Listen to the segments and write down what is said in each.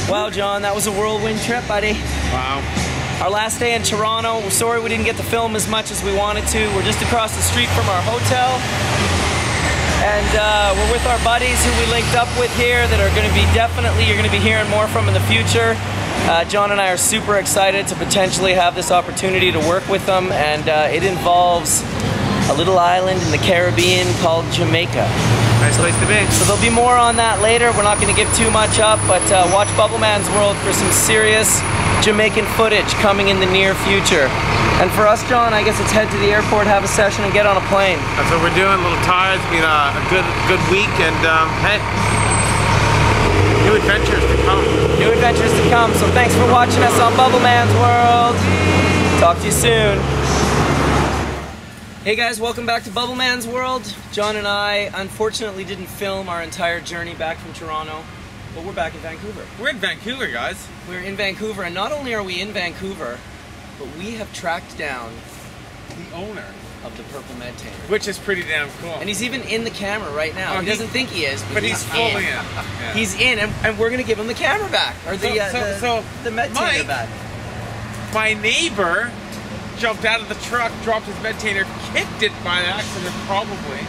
Wow, John, that was a whirlwind trip, buddy. Wow. Our last day in Toronto. We're sorry we didn't get to film as much as we wanted to. We're just across the street from our hotel. And we're with our buddies who we linked up with here that are going to be definitely, you're going to be hearing more from in the future. John and I are super excited to potentially have this opportunity to work with them, and it involves a little island in the Caribbean called Jamaica. Nice place to be. So there'll be more on that later. We're not going to give too much up, but watch Bubbleman's World for some serious Jamaican footage coming in the near future. And for us, John, I guess it's head to the airport, have a session, and get on a plane. That's what we're doing. A little tired. It's been a good week, and hey, new adventures to come. New adventures to come. So thanks for watching us on Bubbleman's World. Talk to you soon. Hey guys, welcome back to Bubbleman's World. John and I unfortunately didn't film our entire journey back from Toronto, but we're back in Vancouver. We're in Vancouver, guys. We're in Vancouver, and not only are we in Vancouver, but we have tracked down The owner of the Purple Medtainer. which is pretty damn cool. And he's even in the camera right now. Oh, he doesn't think he is, but he's fully in. Yeah. He's in, and we're gonna give him the camera back, or the Medtainer Mike, back. My neighbor jumped out of the truck, dropped his Medtainer, kicked it by accident probably,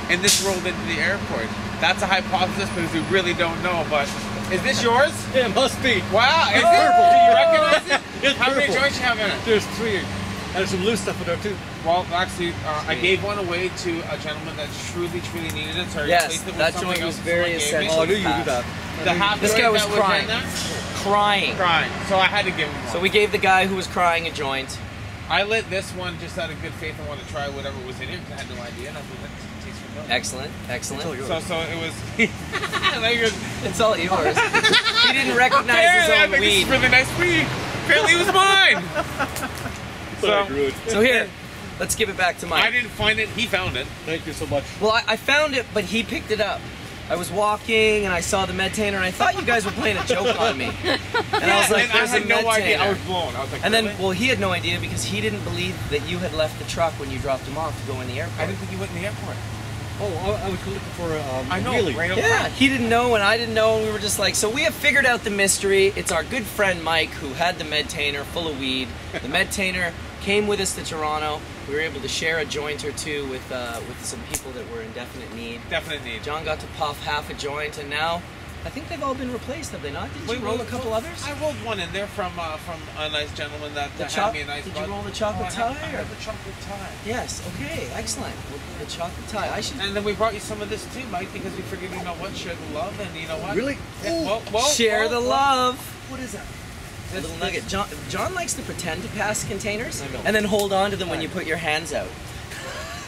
and this rolled into the airport. That's a hypothesis because we really don't know, but is this yours? Yeah, it must be. Wow, it's purple. Do you recognize it? It's How many purple. joints you have in it? There's 3. And there's some loose stuff in there too. Well, actually, I gave one away to a gentleman that truly needed it, so I Yes, replaced it with that something joint was else very someone gave me. essential. Oh, I knew you do that. The half This joint guy was that crying. in there, Crying. so I had to give him one. So we gave the guy who was crying a joint. I lit this one just out of good faith and wanted to try whatever was in here because I had no idea, and I was like, that tastes familiar. Excellent, excellent. So it was. Like it was It's all yours. He didn't recognize his apparently, I own think this weed. is really nice weed. Apparently, it was mine. So here, let's give it back to Mike. I didn't find it. He found it. Thank you so much. Well, I found it, but he picked it up. I was walking and I saw the Medtainer, and I thought you guys were playing a joke on me. And I was like, and I "There's a had no idea. I Medtainer." was blown. I was like, And then, really? well, he had no idea because he didn't believe that you had left the truck when you dropped him off to go in the airport. I didn't think he went in the airport. Oh, I was looking for I know. really. Right Yeah, he didn't know and I didn't know, and we were just like, so we have figured out the mystery. It's our good friend Mike who had the Medtainer full of weed. The Medtainer came with us to Toronto. We were able to share a joint or two with some people that were in definite need. Definite need. John got to puff half a joint, and now I think they've all been replaced, have they not? Did you roll a couple others? I rolled one in there from a nice gentleman that The had me a nice Did bud. you roll the chocolate I tie? had the chocolate tie. Yes. Okay. Excellent. The chocolate tie. I should And then we brought you some of this too, Mike, because we figured, you know what, share the love, and you know what? Really? Yeah, whoa, share the love. What is that? A little nugget. John likes to pretend to pass containers I know. and then hold on to them when you put your hands out.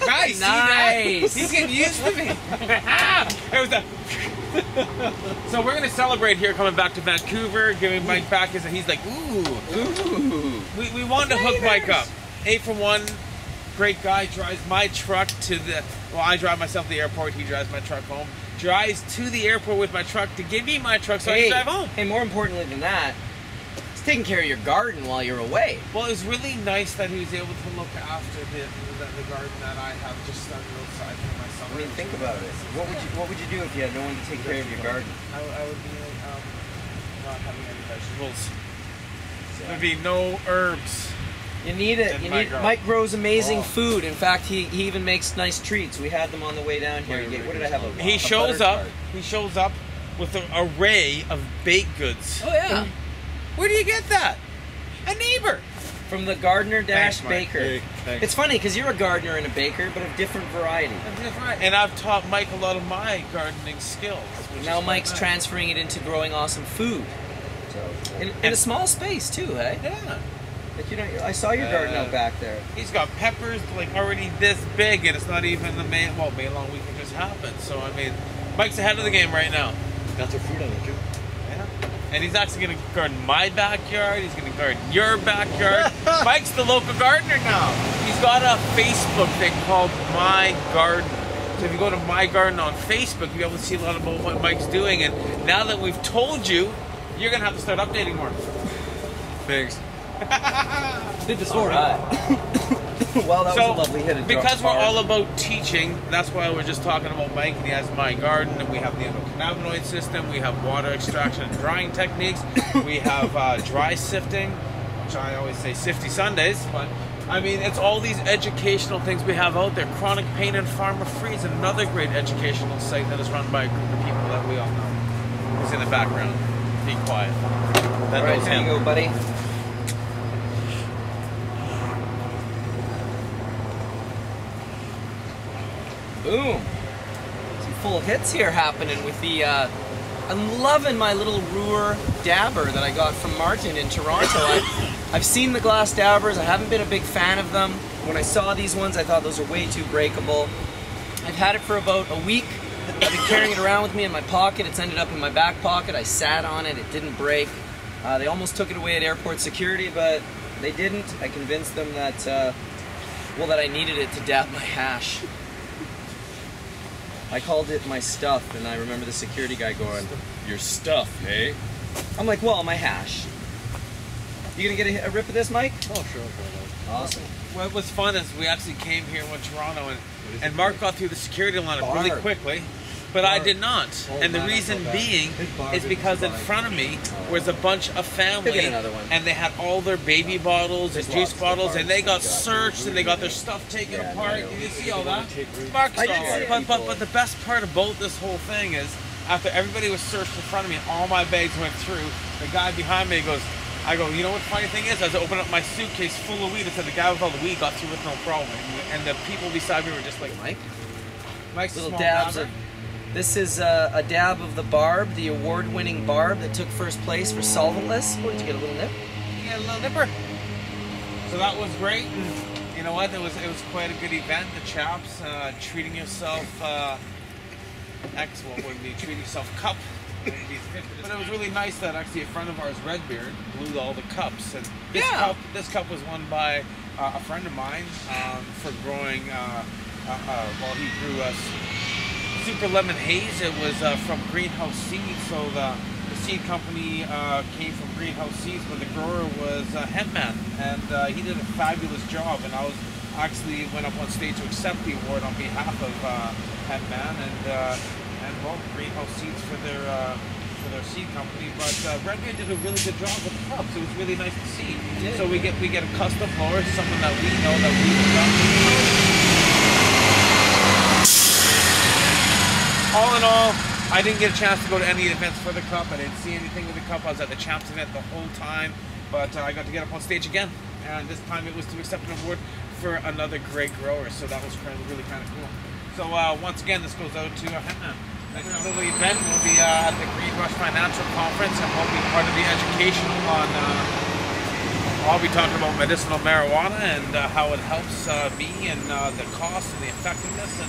Nice. Nice. See that? He's getting used to me. It was a. So we're gonna celebrate here, coming back to Vancouver, giving Mike back his, and he's like, ooh. We wanted to hook Mike up. A for one, great guy, drives my truck to the. Well, I drive myself to the airport. He drives my truck home. Drives to the airport with my truck to give me my truck so I can drive home. Hey, more importantly than that, he's taking care of your garden while you're away. Well, it was really nice that he was able to look after the garden that I have just on the roadside for my summer. I mean, think about it. What would you do if you had no one to take care of your garden? I would be not having any vegetables. There'd be no herbs. You need it. In You my need. garden. Mike grows amazing food. In fact, he even makes nice treats. We had them on the way down here. What did I have? He shows up. He shows up with an array of baked goods. Oh yeah. Where do you get that? A neighbor. From the gardener dash Thanks, Mike. baker. Hey, thanks. It's funny because you're a gardener and a baker, but of different variety. That's right. And I've taught Mike a lot of my gardening skills. which Now is Mike's nice. transferring it into growing awesome food. So in a small space too, hey? Yeah. Like, you know, I saw your garden out back there. He's got peppers like already this big, and it's not even the May long weekend just happened. So I mean, Mike's ahead of the game right now. Got some fruit on it too. Yeah. And he's actually going to garden my backyard. He's going to garden your backyard. Mike's the local gardener now. He's got a Facebook thing called My Garden. So if you go to My Garden on Facebook, you'll be able to see a lot about what Mike's doing. And now that we've told you, you're going to have to start updating more. Thanks. Did the sword. Well, that was a lovely hit. Because we're all about teaching, that's why we're just talking about Mike, and he has My Garden, and we have the endocannabinoid system, we have water extraction and drying techniques, we have dry sifting, which I always say sifty Sundays, but I mean, it's all these educational things we have out there. Chronic Pain and Pharma Free is another great educational site that is run by a group of people that we all know. Who's in the background. Be quiet. That all right, knows here him. you go, buddy. Boom. Some full hits here happening with the, I'm loving my little Ruhr dabber that I got from Martin in Toronto. I've seen the glass dabbers. I haven't been a big fan of them. When I saw these ones, I thought those are way too breakable. I've had it for about a week. I've been carrying it around with me in my pocket. It's ended up in my back pocket. I sat on it. It didn't break. They almost took it away at airport security, but they didn't. I convinced them that, well, that I needed it to dab my hash. I called it my stuff, and I remember the security guy going, "Your stuff, hey?" I'm like, well, my hash. You gonna get a rip of this, Mike? Oh, sure. Awesome. What was fun is we actually came here in Toronto, and Mark got through the security line really quickly, but I did not. And the reason being is because in front of me was a bunch of family, and they had all their baby bottles and juice bottles, and they got searched, and they got their stuff taken apart. Did you see all that? Mark saw it. But the best part about this whole thing is, after everybody was searched in front of me, all my bags went through, the guy behind me goes, I go, you know what the funny thing is? As I opened up my suitcase full of weed, it said the guy with all the weed got through with no problem. And the people beside me were just like, Mike's little small dabs. dabber. This is a dab of the Barb, the award-winning Barb that took first place for solventless. Oh, did you get a little nip? Yeah, a little nipper. So that was great, and you know what? It was quite a good event. The chaps treating yourself, treating yourself cup. But it was really nice that actually a friend of ours, Redbeard, blew all the cups. And this cup was won by a friend of mine for growing. He grew us Super Lemon Haze. It was from Greenhouse Seeds. So the seed company came from Greenhouse Seeds, but the grower was Hempman, and he did a fabulous job. And I was actually went up on stage to accept the award on behalf of Hempman and well, Greenhouse Seeds for their seed company, but Redbeard did a really good job with the cups. It was really nice to see. So we get a custom blower, something that we know that we have done. All in all, I didn't get a chance to go to any events for the cup. I didn't see anything with the cup. I was at the Champs event the whole time, but I got to get up on stage again, and this time it was to accept an award for another great grower. So that was really kind of cool. So once again, this goes out to Hempman. Next little event will be at the Green Rush Financial Conference, and we'll be part of the educational on, I'll be talking about medicinal marijuana and how it helps me, and the cost and the effectiveness, and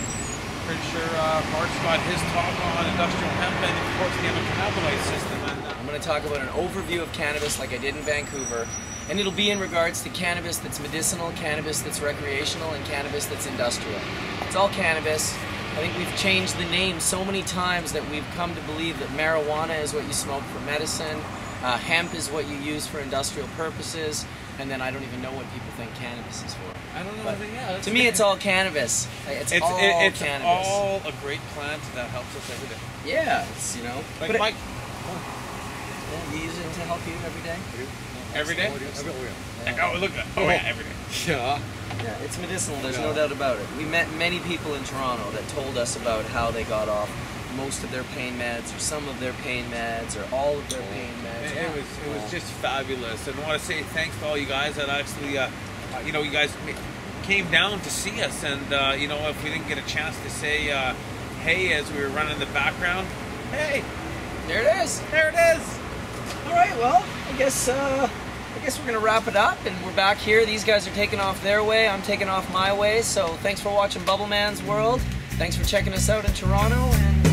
pretty sure Mark's got his talk on industrial hemp and of course the endocannabinoid system. And, I'm going to talk about an overview of cannabis like I did in Vancouver, and it'll be in regards to cannabis that's medicinal, cannabis that's recreational, and cannabis that's industrial. It's all cannabis. I think we've changed the name so many times that we've come to believe that marijuana is what you smoke for medicine, hemp is what you use for industrial purposes, and then I don't even know what people think cannabis is for. I don't know. To me, it's all cannabis. It's all cannabis. It's all a great plant that helps us every day. Yeah, it's, you know. Like Mike. You use it to help you every day? Every day? Oh, look. Every day. Yeah. Yeah, it's medicinal, there's no doubt about it. We met many people in Toronto that told us about how they got off most of their pain meds, or some of their pain meds, or all of their pain meds. It was just fabulous. And I want to say thanks to all you guys that actually, you guys came down to see us. And, if we didn't get a chance to say hey as we were running in the background, hey! There it is! There it is! All right, well, I guess we're going to wrap it up, and we're back here. These guys are taking off their way. I'm taking off my way. So thanks for watching Bubbleman's World. Thanks for checking us out in Toronto. And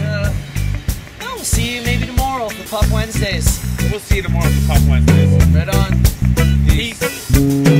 we'll see you maybe tomorrow for Pop Wednesdays. We'll see you tomorrow for Pop Wednesdays. Right on. Peace.